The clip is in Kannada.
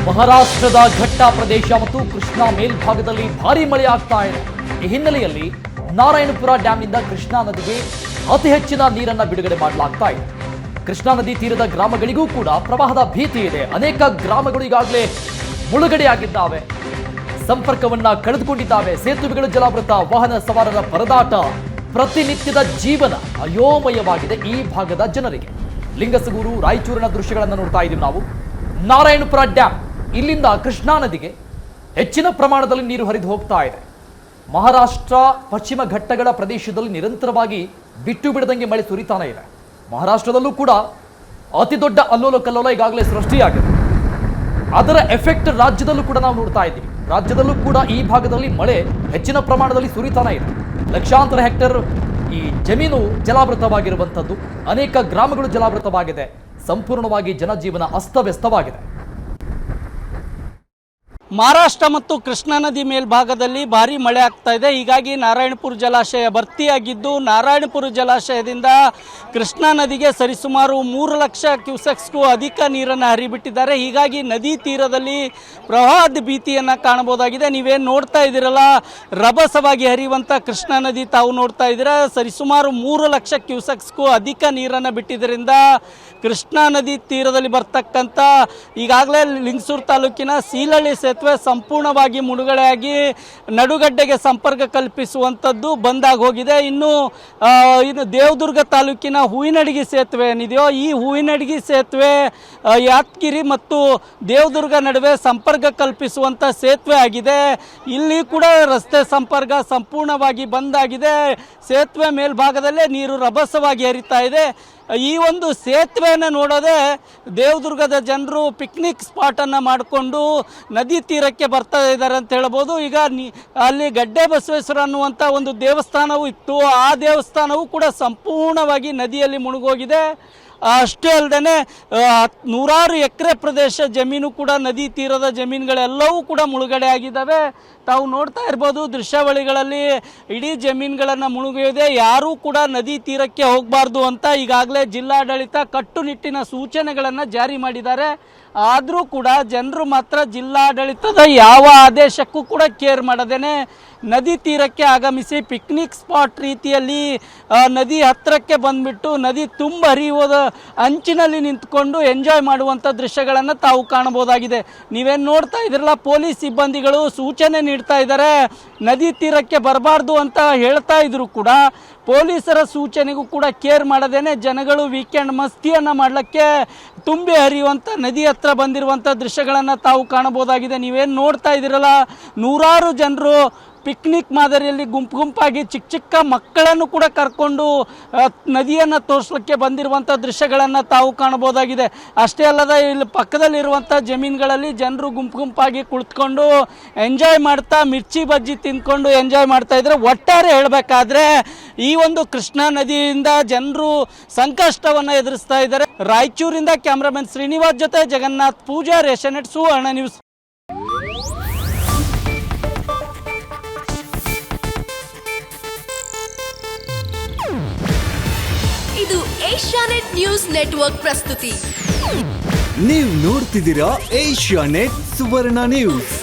ಮಹಾರಾಷ್ಟ್ರದ ಘಟ್ಟ ಪ್ರದೇಶ ಮತ್ತು ಕೃಷ್ಣಾ ಮೇಲ್ಭಾಗದಲ್ಲಿ ಭಾರೀ ಮಳೆ ಆಗ್ತಾ ಇದೆ. ಈ ಹಿನ್ನೆಲೆಯಲ್ಲಿ ನಾರಾಯಣಪುರ ಡ್ಯಾಂನಿಂದ ಕೃಷ್ಣಾ ನದಿಗೆ ಅತಿ ಹೆಚ್ಚಿನ ನೀರನ್ನು ಬಿಡುಗಡೆ ಮಾಡಲಾಗ್ತಾ ಇದೆ. ಕೃಷ್ಣಾ ನದಿ ತೀರದ ಗ್ರಾಮಗಳಿಗೂ ಕೂಡ ಪ್ರವಾಹದ ಭೀತಿ ಇದೆ. ಅನೇಕ ಗ್ರಾಮಗಳು ಈಗಾಗಲೇ ಮುಳುಗಡೆಯಾಗಿದ್ದಾವೆ, ಸಂಪರ್ಕವನ್ನ ಕಳೆದುಕೊಂಡಿದ್ದಾವೆ. ಸೇತುವೆಗಳು ಜಲಾವೃತ, ವಾಹನ ಸವಾರರ ಪರದಾಟ, ಪ್ರತಿನಿತ್ಯದ ಜೀವನ ಅಯೋಮಯವಾಗಿದೆ ಈ ಭಾಗದ ಜನರಿಗೆ. ಲಿಂಗಸಗೂರು, ರಾಯಚೂರಿನ ದೃಶ್ಯಗಳನ್ನು ನೋಡ್ತಾ ಇದ್ದೀವಿ ನಾವು. ನಾರಾಯಣಪುರ ಡ್ಯಾಮ್, ಇಲ್ಲಿಂದ ಕೃಷ್ಣಾ ನದಿಗೆ ಹೆಚ್ಚಿನ ಪ್ರಮಾಣದಲ್ಲಿ ನೀರು ಹರಿದು ಹೋಗ್ತಾ ಇದೆ. ಮಹಾರಾಷ್ಟ್ರ ಪಶ್ಚಿಮ ಘಟ್ಟಗಳ ಪ್ರದೇಶದಲ್ಲಿ ನಿರಂತರವಾಗಿ ಬಿಟ್ಟು ಬಿಡದಂಗೆ ಮಳೆ ಸುರಿತಾನೆ ಇದೆ. ಮಹಾರಾಷ್ಟ್ರದಲ್ಲೂ ಕೂಡ ಅತಿ ದೊಡ್ಡ ಅಲ್ಲೋಲ ಕಲ್ಲೋಲ ಈಗಾಗಲೇ ಸೃಷ್ಟಿಯಾಗಿದೆ. ಅದರ ಎಫೆಕ್ಟ್ ರಾಜ್ಯದಲ್ಲೂ ಕೂಡ ನಾವು ನೋಡ್ತಾ ಇದ್ದೀವಿ. ರಾಜ್ಯದಲ್ಲೂ ಕೂಡ ಈ ಭಾಗದಲ್ಲಿ ಮಳೆ ಹೆಚ್ಚಿನ ಪ್ರಮಾಣದಲ್ಲಿ ಸುರಿತಾನೆ ಇದೆ. ಲಕ್ಷಾಂತರ ಹೆಕ್ಟೇರ್ ಈ ಜಮೀನು ಜಲಾವೃತವಾಗಿರುವಂಥದ್ದು, ಅನೇಕ ಗ್ರಾಮಗಳು ಜಲಾವೃತವಾಗಿದೆ. ಸಂಪೂರ್ಣವಾಗಿ ಜನಜೀವನ ಅಸ್ತವ್ಯಸ್ತವಾಗಿದೆ. ಮಹಾರಾಷ್ಟ್ರ ಮತ್ತು ಕೃಷ್ಣಾ ನದಿ ಮೇಲ್ಭಾಗದಲ್ಲಿ ಭಾರೀ ಮಳೆ ಆಗ್ತಾ ಇದೆ. ಹೀಗಾಗಿ ನಾರಾಯಣಪುರ ಜಲಾಶಯ ಭರ್ತಿಯಾಗಿದ್ದು, ನಾರಾಯಣಪುರ ಜಲಾಶಯದಿಂದ ಕೃಷ್ಣಾ ನದಿಗೆ ಸರಿಸುಮಾರು 3 ಲಕ್ಷ ಕ್ಯೂಸೆಕ್ಸ್ಗೂ ಅಧಿಕ ನೀರನ್ನು ಹರಿಬಿಟ್ಟಿದ್ದಾರೆ. ಹೀಗಾಗಿ ನದಿ ತೀರದಲ್ಲಿ ಪ್ರವಾಹದ ಭೀತಿಯನ್ನು ಕಾಣಬಹುದಾಗಿದೆ. ನೀವೇನು ನೋಡ್ತಾ ಇದ್ದೀರಲ್ಲ, ರಭಸವಾಗಿ ಹರಿಯುವಂಥ ಕೃಷ್ಣಾ ನದಿ ತಾವು ನೋಡ್ತಾ ಇದ್ದೀರಾ. ಸರಿಸುಮಾರು 3 ಲಕ್ಷ ಕ್ಯೂಸೆಕ್ಸ್ಗೂ ಅಧಿಕ ನೀರನ್ನು ಬಿಟ್ಟಿದ್ದರಿಂದ ಕೃಷ್ಣಾ ನದಿ ತೀರದಲ್ಲಿ ಬರ್ತಕ್ಕಂಥ ಈಗಾಗಲೇ ಲಿಂಗಸೂರು ತಾಲೂಕಿನ ಸೀಲಹಳ್ಳಿ ಸೇತುವೆ ಸಂಪೂರ್ಣವಾಗಿ ಮುಳುಗಡೆಯಾಗಿ ನಡುಗಡ್ಡೆಗೆ ಸಂಪರ್ಕ ಕಲ್ಪಿಸುವಂಥದ್ದು ಬಂದಾಗಿ ಹೋಗಿದೆ. ಇನ್ನು ದೇವದುರ್ಗ ತಾಲೂಕಿನ ಹೂವಿನಡಗಿ ಸೇತುವೆ ಏನಿದೆಯೋ, ಈ ಹೂವಿನಡಗಿ ಸೇತುವೆ ಯಾದಗಿರಿ ಮತ್ತು ದೇವದುರ್ಗ ನಡುವೆ ಸಂಪರ್ಕ ಕಲ್ಪಿಸುವಂಥ ಸೇತುವೆ ಆಗಿದೆ. ಇಲ್ಲಿ ಕೂಡ ರಸ್ತೆ ಸಂಪರ್ಕ ಸಂಪೂರ್ಣವಾಗಿ ಬಂದಾಗಿದೆ. ಸೇತುವೆ ಮೇಲ್ಭಾಗದಲ್ಲೇ ನೀರು ರಭಸವಾಗಿ ಹರಿತಾ ಇದೆ. ಈ ಒಂದು ಸೇತುವೆಯನ್ನು ನೋಡೋದೇ ದೇವದುರ್ಗದ ಜನರು ಪಿಕ್ನಿಕ್ ಸ್ಪಾಟನ್ನು ಮಾಡಿಕೊಂಡು ನದಿ ತೀರಕ್ಕೆ ಬರ್ತಾ ಇದ್ದಾರೆ ಅಂತ ಹೇಳ್ಬೋದು. ಈಗ ಅಲ್ಲಿ ಗಡ್ಡೆ ಬಸವೇಶ್ವರ ಅನ್ನುವಂಥ ಒಂದು ದೇವಸ್ಥಾನವೂ ಇತ್ತು. ಆ ದೇವಸ್ಥಾನವೂ ಕೂಡ ಸಂಪೂರ್ಣವಾಗಿ ನದಿಯಲ್ಲಿ ಮುಳುಗೋಗಿದೆ. ಅಷ್ಟೇ ಅಲ್ಲದೆ ನೂರಾರು ಎಕರೆ ಪ್ರದೇಶ ಜಮೀನು ಕೂಡ, ನದಿ ತೀರದ ಜಮೀನುಗಳೆಲ್ಲವೂ ಕೂಡ ಮುಳುಗಡೆ ಆಗಿದ್ದಾವೆ. ತಾವು ನೋಡ್ತಾ ಇರ್ಬೋದು ದೃಶ್ಯಾವಳಿಗಳಲ್ಲಿ, ಇಡೀ ಜಮೀನುಗಳನ್ನು ಮುಳುಗಿದೆ. ಯಾರೂ ಕೂಡ ನದಿ ತೀರಕ್ಕೆ ಹೋಗಬಾರ್ದು ಅಂತ ಈಗಾಗಲೇ ಜಿಲ್ಲಾಡಳಿತ ಕಟ್ಟುನಿಟ್ಟಿನ ಸೂಚನೆಗಳನ್ನು ಜಾರಿ ಮಾಡಿದ್ದಾರೆ. ಆದರೂ ಕೂಡ ಜನರು ಮಾತ್ರ ಜಿಲ್ಲಾಡಳಿತದ ಯಾವ ಆದೇಶಕ್ಕೂ ಕೂಡ ಕೇರ್ ಮಾಡದೇನೆ ನದಿ ತೀರಕ್ಕೆ ಆಗಮಿಸಿ ಪಿಕ್ನಿಕ್ ಸ್ಪಾಟ್ ರೀತಿಯಲ್ಲಿ ನದಿ ಹತ್ತಿರಕ್ಕೆ ಬಂದುಬಿಟ್ಟು ನದಿ ತುಂಬ ಹರಿಯುವುದ ಅಂಚಿನಲ್ಲಿ ನಿಂತ್ಕೊಂಡು ಎಂಜಾಯ್ ಮಾಡುವಂಥ ದೃಶ್ಯಗಳನ್ನು ತಾವು ಕಾಣಬಹುದಾಗಿದೆ. ನೀವೇನು ನೋಡ್ತಾ ಇದ್ದೀರಲ್ಲ, ಪೊಲೀಸ್ ಸಿಬ್ಬಂದಿಗಳು ಸೂಚನೆ ನೀಡ್ತಾ ಇದ್ದಾರೆ. ನದಿ ತೀರಕ್ಕೆ ಬರಬಾರ್ದು ಅಂತ ಹೇಳ್ತಾ ಇದ್ರು ಕೂಡ ಪೊಲೀಸರ ಸೂಚನೆಗೂ ಕೂಡ ಕೇರ್ ಮಾಡದೇನೆ ಜನಗಳು ವೀಕೆಂಡ್ ಮಸ್ತಿಯನ್ನು ಮಾಡಲಿಕ್ಕೆ ತುಂಬಿ ಹರಿಯುವಂಥ ನದಿ ಹತ್ರ ಬಂದಿರುವಂಥ ದೃಶ್ಯಗಳನ್ನು ತಾವು ಕಾಣಬಹುದಾಗಿದೆ. ನೀವೇನು ನೋಡ್ತಾ ಇದ್ದೀರಲ್ಲ, ನೂರಾರು ಜನರು ಪಿಕ್ನಿಕ್ ಮಾದರಿಯಲ್ಲಿ ಗುಂಪಾಗಿ ಚಿಕ್ಕ ಚಿಕ್ಕ ಮಕ್ಕಳನ್ನು ಕೂಡ ಕರ್ಕೊಂಡು ನದಿಯನ್ನು ತೋರಿಸಲಿಕ್ಕೆ ಬಂದಿರುವಂಥ ದೃಶ್ಯಗಳನ್ನು ತಾವು ಕಾಣಬಹುದಾಗಿದೆ. ಅಷ್ಟೇ ಅಲ್ಲದೆ ಇಲ್ಲಿ ಪಕ್ಕದಲ್ಲಿರುವಂಥ ಜಮೀನುಗಳಲ್ಲಿ ಜನರು ಗುಂಪಾಗಿ ಕುಳಿತುಕೊಂಡು ಎಂಜಾಯ್ ಮಾಡ್ತಾ ಮಿರ್ಚಿ ಬಜ್ಜಿ ತಿಂದ್ಕೊಂಡು ಎಂಜಾಯ್ ಮಾಡ್ತಾ ಇದ್ದಾರೆ. ಒಟ್ಟಾರೆ ಹೇಳಬೇಕಾದ್ರೆ ಈ ಒಂದು ಕೃಷ್ಣಾ ನದಿಯಿಂದ ಜನರು ಸಂಕಷ್ಟವನ್ನು ಎದುರಿಸ್ತಾ ಇದ್ದಾರೆ. ರಾಯಚೂರಿಂದ ಕ್ಯಾಮ್ರಾಮನ್ ಶ್ರೀನಿವಾಸ್ ಜೊತೆ ಜಗನ್ನಾಥ್ ಪೂಜಾರ್, ಏಷ್ಯಾನೆಟ್ ಸುವರ್ಣ ನ್ಯೂಸ್. ಇದು ಏಷ್ಯಾನೆಟ್ ನ್ಯೂಸ್ ನೆಟ್ವರ್ಕ್ ಪ್ರಸ್ತುತಿ. ನೀವು ನೋಡ್ತಿದ್ದೀರಾ ಏಷ್ಯಾನೆಟ್ ಸುವರ್ಣ ನ್ಯೂಸ್.